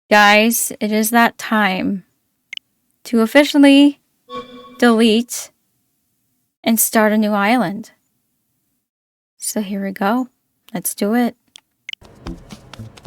Guys, it is that time to officially delete and start a new island. So here we go. Let's do it.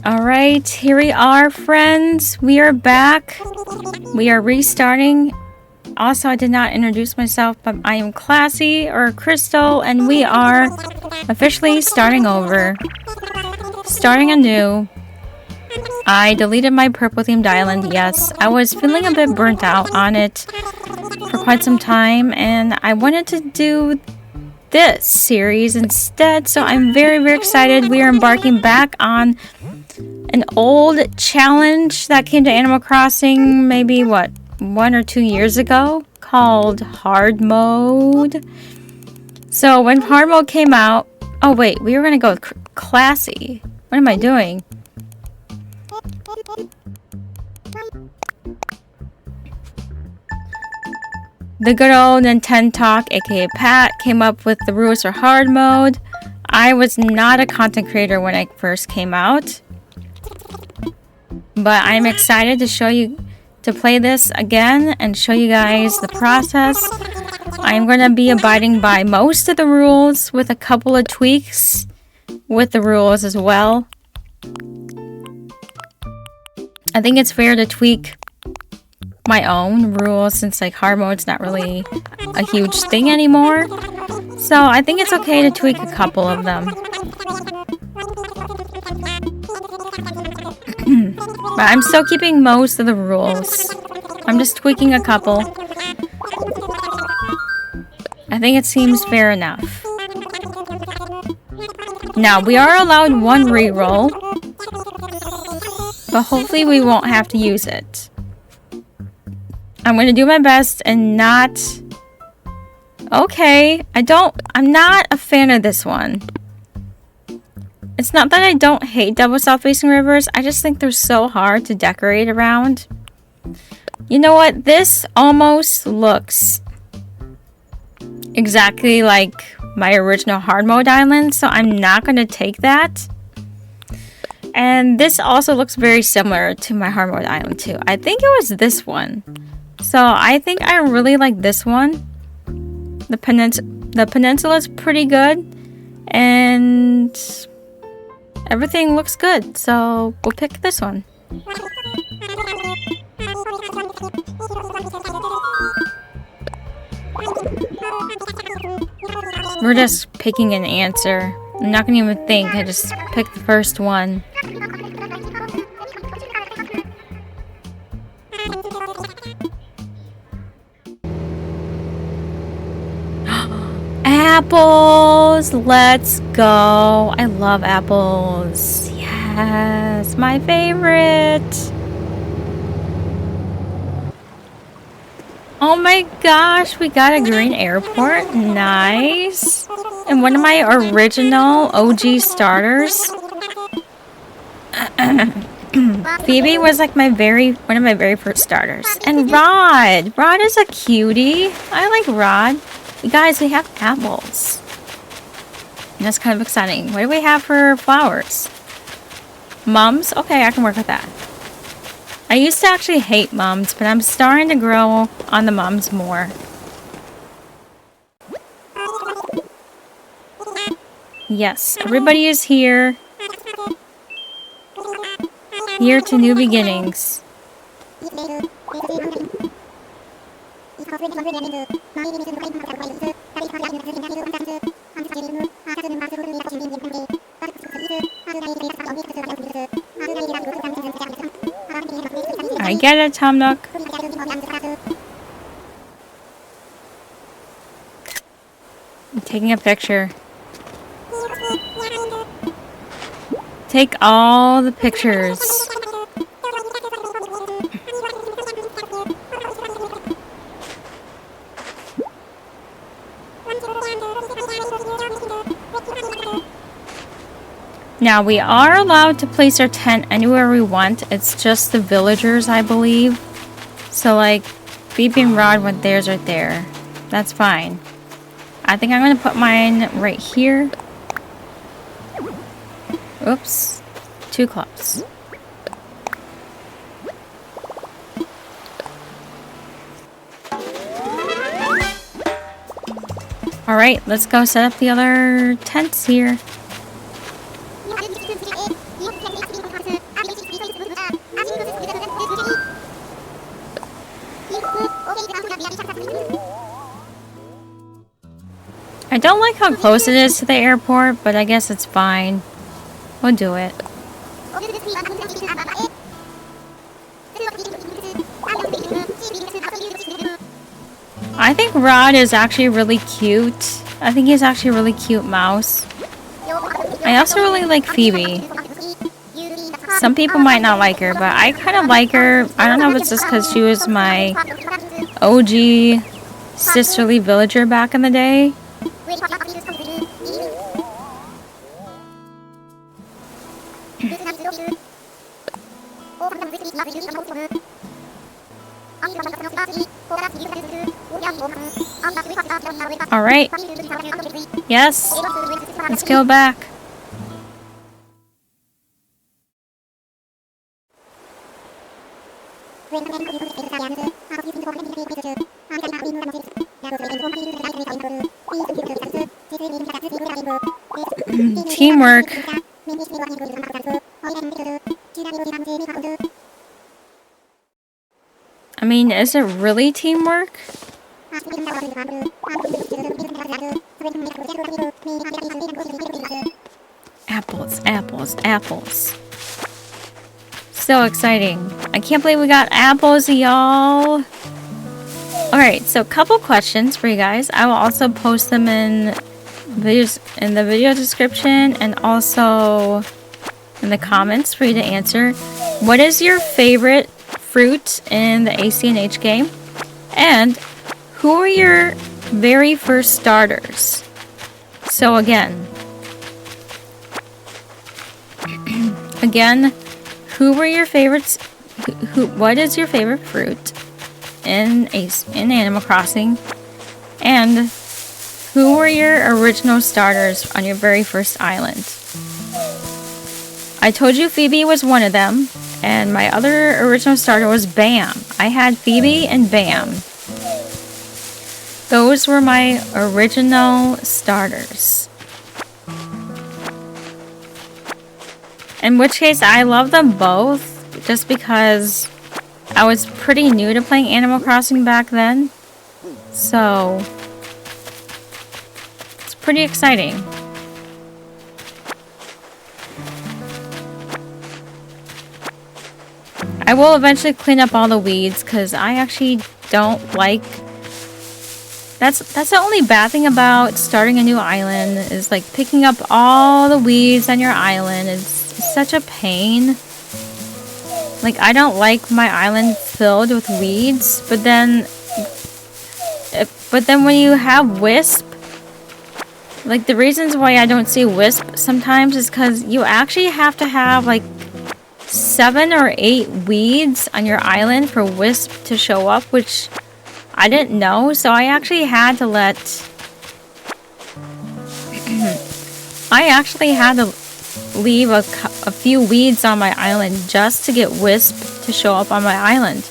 Alright, here we are, friends. We are back. We are restarting. Also, I did not introduce myself, but I am Classy, or Crystal, and we are officially starting over. Starting anew. I deleted my purple themed island, yes. I was feeling a bit burnt out on it for quite some time, and I wanted to do this series instead, so I'm very, very excited. We are embarking back on an old challenge that came to Animal Crossing maybe, what, 1 or 2 years ago, called Hard Mode. So when Hard Mode came out, oh wait, we were gonna go with Classy. What am I doing? The good old Nintendo Talk, aka Pat, came up with the rules for hard mode. I was not a content creator when I first came out, but I'm excited to show you, to play this again and show you guys the process. I'm going to be abiding by most of the rules with a couple of tweaks with the rules as well. I think it's fair to tweak my own rules since like hard mode's not really a huge thing anymore. So I think it's okay to tweak a couple of them. But I'm still keeping most of the rules. I'm just tweaking a couple. I think it seems fair enough. Now, we are allowed one reroll, but hopefully we won't have to use it. I'm going to do my best and not... Okay, I'm not a fan of this one. It's not that I don't hate double south-facing rivers, I just think they're so hard to decorate around. You know what? This almost looks exactly like my original hard mode island, so I'm not going to take that. And this also looks very similar to my hard mode island too. I think it was this one. So I think I really like this one. The peninsula is pretty good, and everything looks good. So we'll pick this one. We're just picking an answer. I'm not gonna even think. I just picked the first one. Apples! Let's go! I love apples. Yes, my favorite! Oh my gosh, we got a green airport. Nice! And one of my original OG starters. Phoebe was like one of my very first starters. And Rod! Rod is a cutie. I like Rod. You guys, we have apples. And that's kind of exciting. What do we have for flowers? Mums? Okay, I can work with that. I used to actually hate mums, but I'm starting to grow on the mums more. Yes, everybody is here. Here to new beginnings. I get it, Tom Nook. I'm taking a picture. Take all the pictures. Now, we are allowed to place our tent anywhere we want. It's just the villagers, I believe. So, like, Phoebe and Rod went theirs right there. That's fine. I think I'm going to put mine right here. Oops. Too close. Alright, let's go set up the other tents here. I don't like how close it is to the airport, but I guess it's fine. We'll do it. I think Rod is actually really cute. I think he's actually a really cute mouse. I also really like Phoebe. Some people might not like her, but I kind of like her. I don't know if it's just because she was my OG sisterly villager back in the day. Alright. Yes. Let's go back. Teamwork. I mean, is it really teamwork? Apples, apples, apples. So exciting. I can't believe we got apples, y'all. Alright, so a couple questions for you guys. I will also post them in the video description and also in the comments for you to answer. What is your favorite fruit in the ACNH game? And who are your very first starters? So again, who were your favorites? What is your favorite fruit in Animal Crossing? And who were your original starters on your very first island? I told you Phoebe was one of them, and my other original starter was Bam. I had Phoebe and Bam. Those were my original starters. In which case, I love them both, just because I was pretty new to playing Animal Crossing back then. So, it's pretty exciting. I will eventually clean up all the weeds, because I actually don't like... That's the only bad thing about starting a new island, is like picking up all the weeds on your island. It's such a pain. Like, I don't like my island filled with weeds, but then when you have Wisp, like the reasons why I don't see Wisp sometimes is because you actually have to have like 7 or 8 weeds on your island for Wisp to show up, which I didn't know, so I actually had to leave a few weeds on my island just to get Wisp to show up on my island.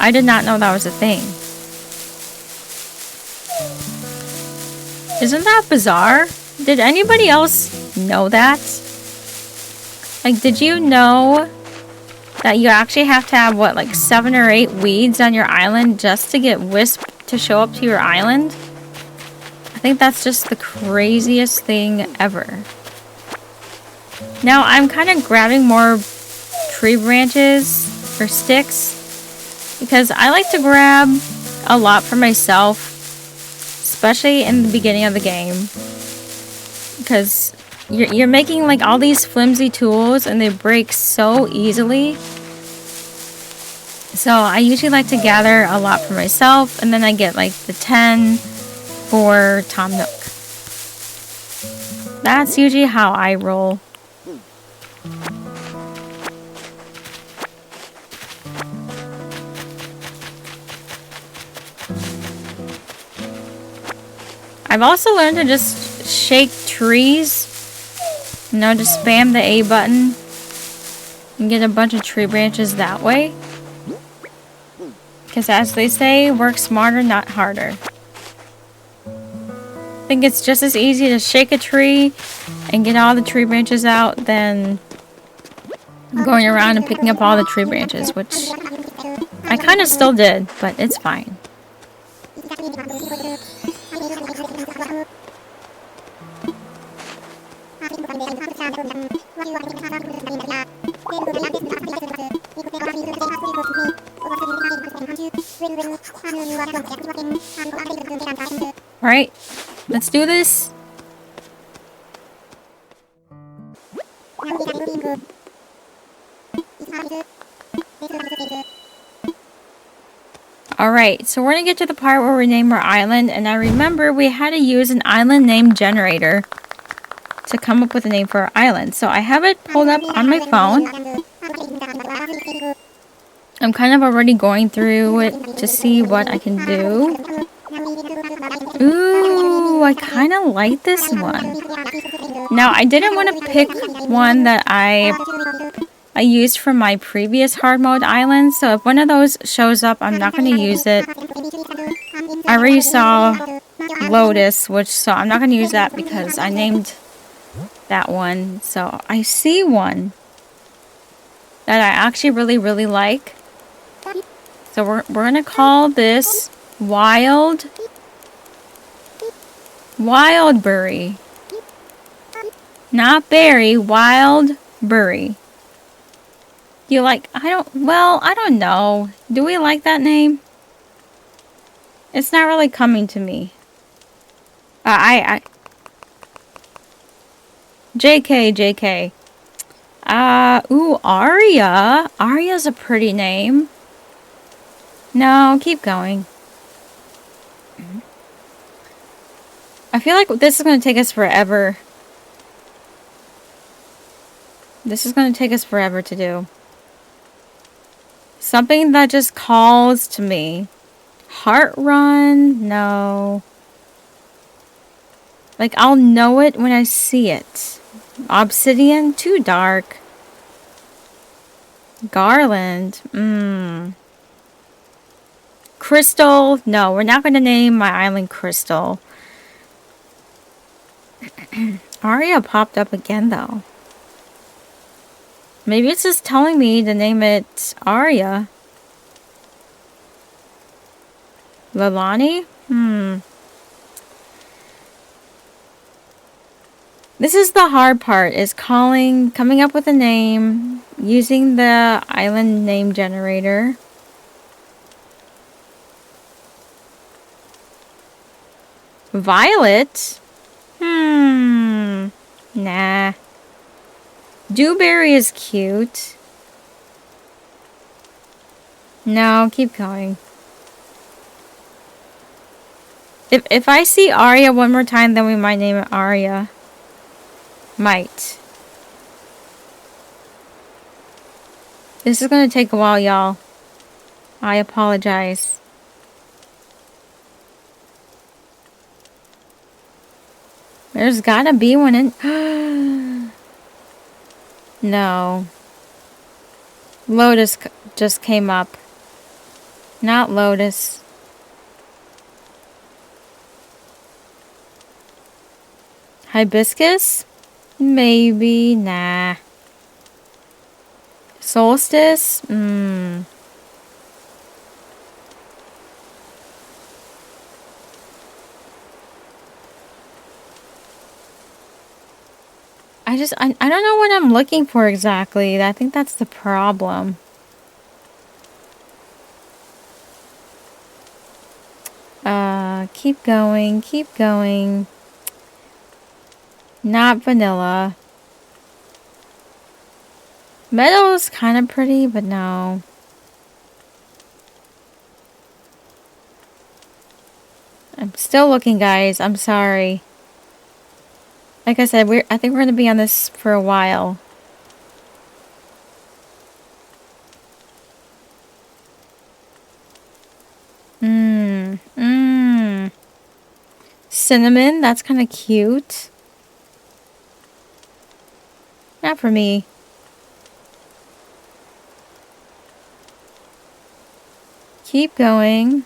I did not know that was a thing. Isn't that bizarre? Did anybody else know that? Like, did you know that you actually have to have, what, like 7 or 8 weeds on your island just to get Wisp to show up to your island? I think that's just the craziest thing ever. Now, I'm kind of grabbing more tree branches or sticks because I like to grab a lot for myself, especially in the beginning of the game, because you're making like all these flimsy tools and they break so easily. So I usually like to gather a lot for myself, and then I get like the 10 for Tom Nook. That's usually how I roll. I've also learned to just shake trees. You know, just spam the A button and get a bunch of tree branches that way. Because as they say, work smarter, not harder. think it's just as easy to shake a tree and get all the tree branches out than going around and picking up all the tree branches, which I kind of still did, but it's fine. Alright, let's do this. Alright, so we're gonna get to the part where we name our island, and I remember we had to use an island name generator to come up with a name for our island. So I have it pulled up on my phone. I'm kind of already going through it to see what I can do. Ooh, I kind of like this one. Now, I didn't want to pick one that I used from my previous hard mode island, so if one of those shows up, I'm not going to use it. I already saw Lotus, so I'm not going to use that because I named that one. So I see one that I actually really like. So we're going to call this Wildberry. Not berry, Wildberry. You like, I don't know. Do we like that name? It's not really coming to me. JK. Ooh, Aria. Aria's a pretty name. No, keep going. I feel like this is going to take us forever. This is going to take us forever to do. Something that just calls to me. Heart Run? No. Like, I'll know it when I see it. Obsidian? Too dark. Garland? Crystal? No, we're not going to name my island Crystal. Aria popped up again, though. Maybe it's just telling me to name it Aria. Lalani? This is the hard part, is coming up with a name, using the island name generator. Violet? Nah. Dewberry is cute. No, keep going. If I see Aria one more time, then we might name it Aria. Might. This is gonna take a while, y'all. I apologize. There's gotta be one in... No. Lotus just came up. Not Lotus. Hibiscus? Maybe. Nah. Solstice? I don't know what I'm looking for exactly. I think that's the problem. Keep going, keep going. Not vanilla. Meadow's kind of pretty, but no. I'm still looking, guys. I'm sorry. Like I said, I think we're going to be on this for a while. Cinnamon, that's kind of cute. Not for me. Keep going.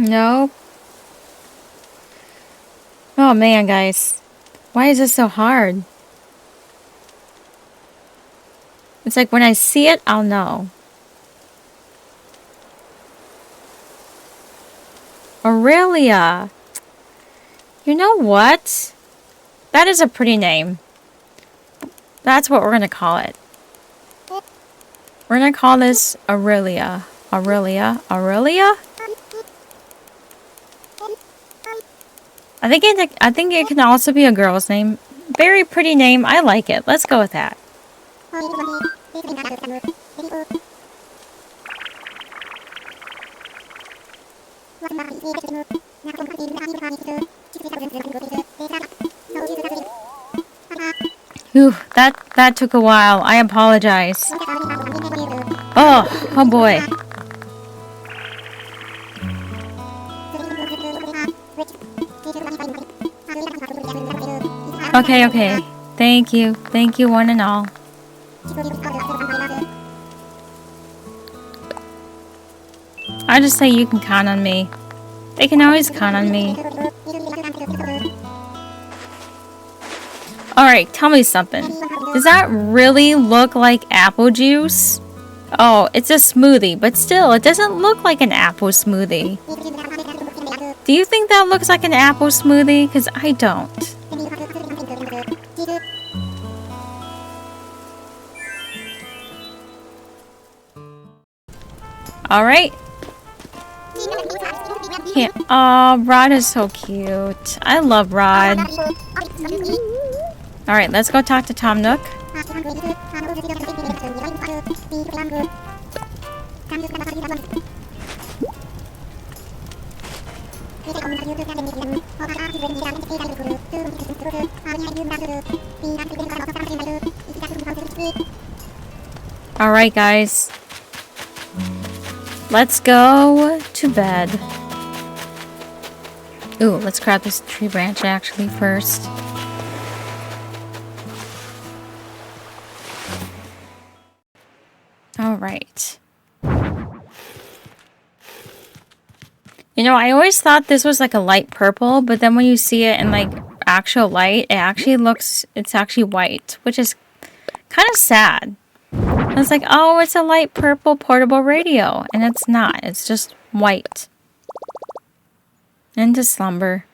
Nope. Oh man, guys. Why is this so hard? It's like when I see it, I'll know. Aurelia. You know what? That is a pretty name. That's what we're going to call it. We're going to call this Aurelia. Aurelia? Aurelia? I think it can also be a girl's name. Very pretty name. I like it. Let's go with that. Whew, that took a while. I apologize. Oh boy. Okay. Thank you, one and all. I just say you can count on me. They can always count on me. Alright, tell me something. Does that really look like apple juice? Oh, it's a smoothie, but still, it doesn't look like an apple smoothie. Do you think that looks like an apple smoothie? Because I don't. Alright. Yeah. Oh, Rod is so cute. I love Rod. Alright, let's go talk to Tom Nook. Alright, guys. Let's go to bed. Ooh, let's grab this tree branch actually first. Alright. You know, I always thought this was like a light purple, but then when you see it in like actual light, it's actually white, which is kind of sad. I was like, oh, it's a light purple portable radio, and it's not. It's just white. Into slumber.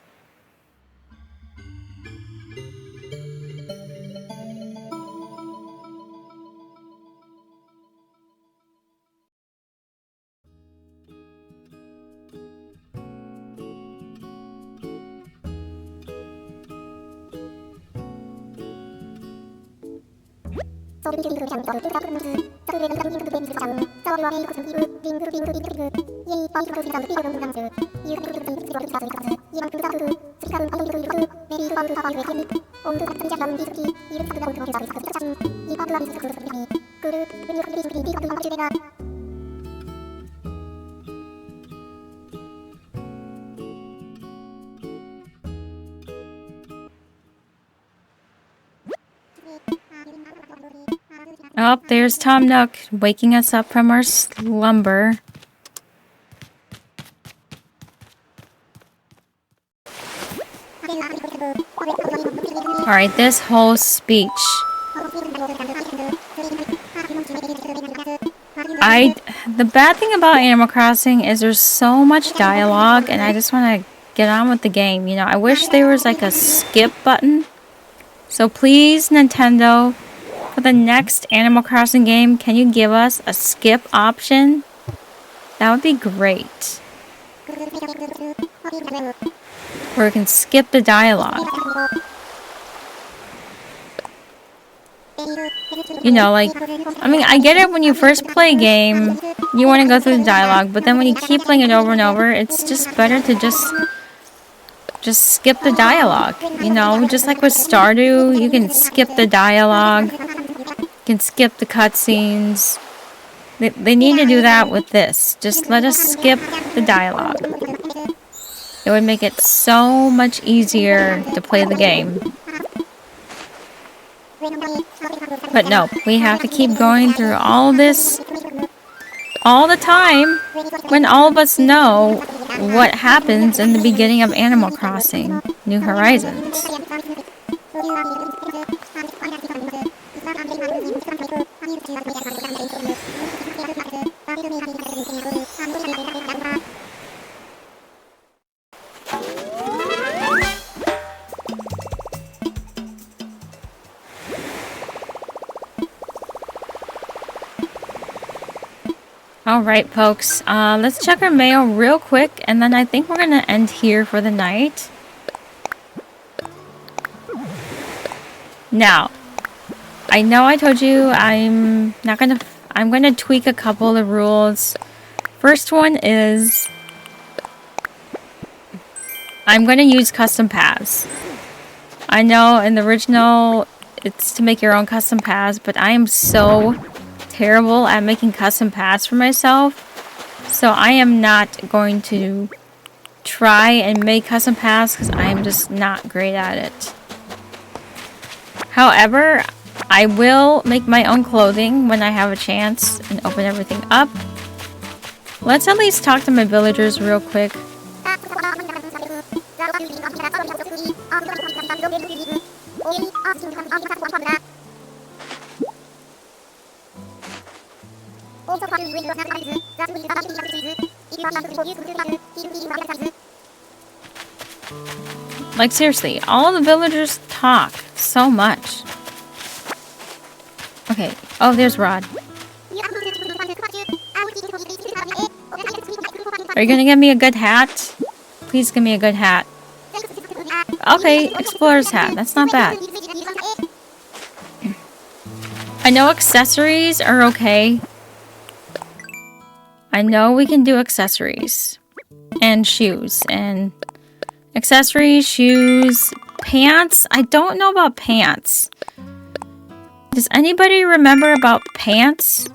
Oh, there's Tom Nook waking us up from our slumber. Alright, this whole speech. The bad thing about Animal Crossing is there's so much dialogue and I just want to get on with the game. You know, I wish there was like a skip button. So please, Nintendo, for the next Animal Crossing game, can you give us a skip option? That would be great. Where we can skip the dialogue. You know, like, I mean, I get it when you first play a game, you want to go through the dialogue, but then when you keep playing it over and over, it's just better to just skip the dialogue. You know, just like with Stardew, you can skip the dialogue, you can skip the cutscenes. They need to do that with this. Just let us skip the dialogue. It would make it so much easier to play the game. But no, we have to keep going through all this all the time when all of us know what happens in the beginning of Animal Crossing New Horizons. Alright folks, let's check our mail real quick, and then I think we're gonna end here for the night. Now, I know I told you I'm gonna tweak a couple of rules. First one is I'm gonna use custom paths. I know in the original it's to make your own custom paths, but I am so terrible at making custom paths for myself, so I am not going to try and make custom paths because I am just not great at it. However, I will make my own clothing when I have a chance and open everything up. Let's at least talk to my villagers real quick. Like seriously, all the villagers talk so much. Okay, oh there's Rod. Are you gonna give me a good hat? Please give me a good hat. Okay, explorer's hat, that's not bad. I know accessories are okay. I know we can do accessories. And shoes. And accessories, shoes, pants. I don't know about pants. Does anybody remember about pants?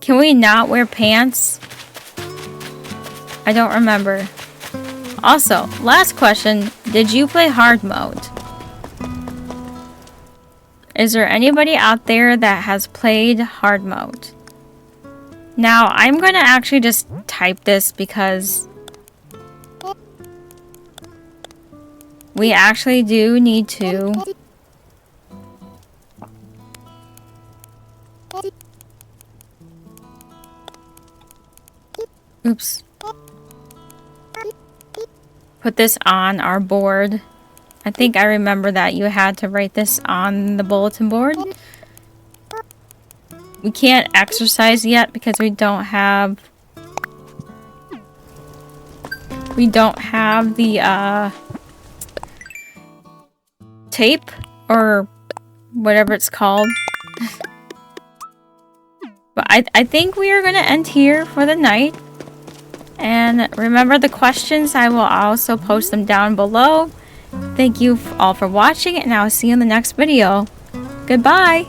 Can we not wear pants? I don't remember. Also, last question. Did you play hard mode? Is there anybody out there that has played hard mode? Now, I'm going to actually just type this because we actually do need to put this on our board. I think I remember that you had to write this on the bulletin board. We can't exercise yet because we don't have the tape or whatever it's called. But I think we are going to end here for the night. And remember the questions, I will also post them down below. Thank you all for watching, and I will see you in the next video. Goodbye!